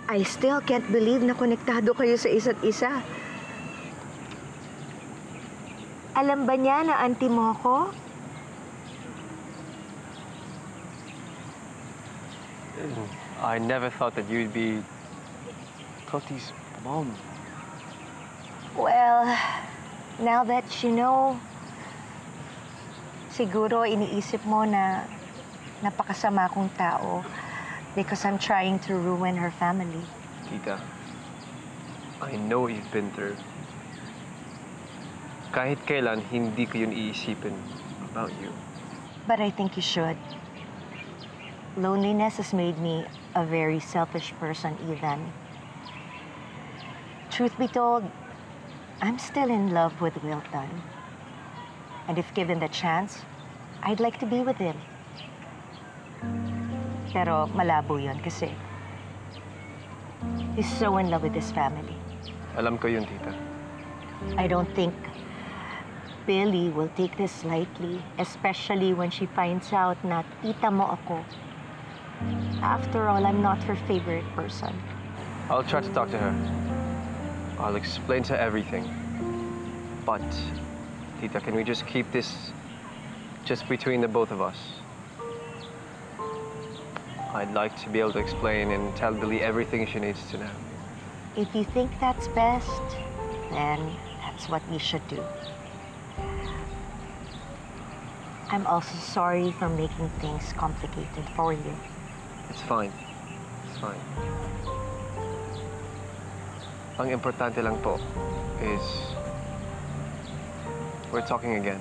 I still can't believe na konektado kayo sa isa't isa. Alam ba niya na auntie mo ako? I never thought that you'd be Toti's mom. Well, now that you know, siguro iniisip mo na napakasama kong tao because I'm trying to ruin her family. Tita, I know what you've been through. Kahit kailan, hindi ko yun iisipin about you. But I think you should. Loneliness has made me a very selfish person, Ethan. Truth be told, I'm still in love with Wilton. And if given the chance, I'd like to be with him. Pero malabo yun kasi he's so in love with his family. Alam ko yun, Tita. I don't think Billy will take this lightly, especially when she finds out na tita mo ako. After all, I'm not her favorite person. I'll try to talk to her. I'll explain to her everything. But, Tita, can we just keep this just between the both of us? I'd like to be able to explain and tell Billy everything she needs to know. If you think that's best, then that's what we should do. I'm also sorry for making things complicated for you. It's fine. It's fine. Ang importante lang po is we're talking again.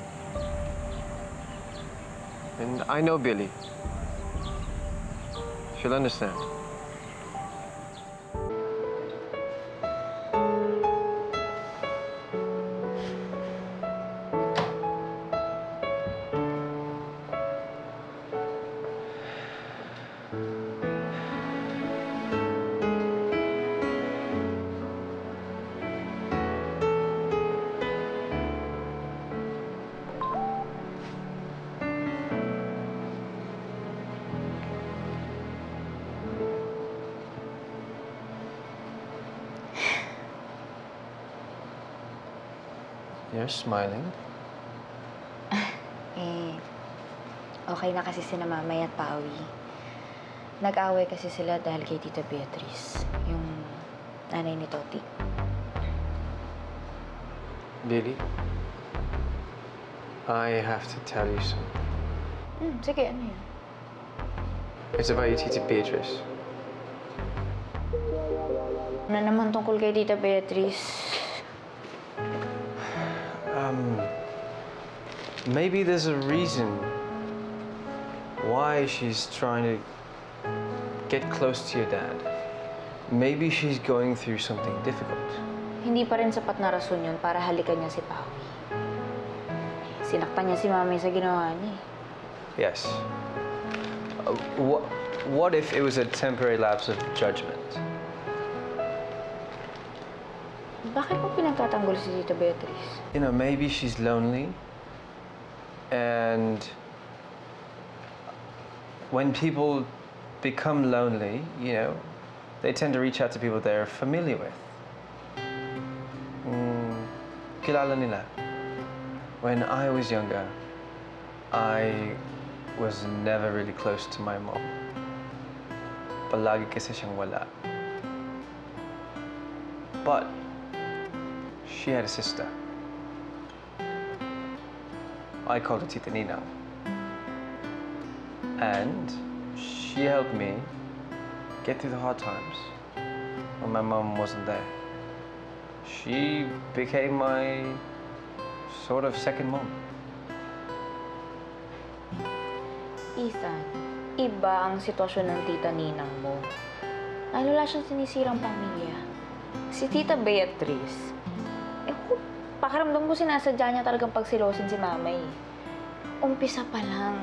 And I know Billy. She'll understand. You're smiling. Okay na kasi sina Mamay at Pawi. Nag-away kasi sila dahil kay Tita Beatrice, yung nanay ni Toti. Billy, I have to tell you something. Sige, ano yun? It's about your Tita Beatrice. Ano naman tungkol kay Tita Beatrice? Maybe there's a reason why she's trying to get close to your dad. Maybe she's going through something difficult. Hindi pa rin sapat na rason yun para halikan niya si Pawi. Sinaktan niya si Mamay sa ginawa niya. Yes. What if it was a temporary lapse of judgment? Bakit mo pinagtatanggol si Tita Beatrice? You know, maybe she's lonely. And when people become lonely, you know, they tend to reach out to people they're familiar with. Kilala nila. When I was younger, I was never really close to my mom. Palagi kasi siyang wala. But she had a sister. I called her Tita Nina. And she helped me get through the hard times when my mom wasn't there. She became my sort of second mom. Ethan, iba ang sitwasyon ng Tita Ninang mo. Wala siyang sinisirang pamilya. Si Tita Beatrice, pakiramdam ko sinasadya niya talagang pagsilosin si Mamay. Umpisa pa lang.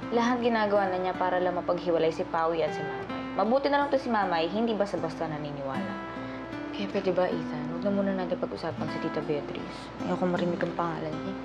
Lahat ginagawa na niya para lang mapaghiwalay si Pawi at si Mamay. Mabuti na lang to si Mamay, hindi basta-basta naniniwala. Kaya pwede ba, Ethan, huwag na muna natin pag-usapan si Tita Beatrice. Ayoko marinig ang pangalan niya.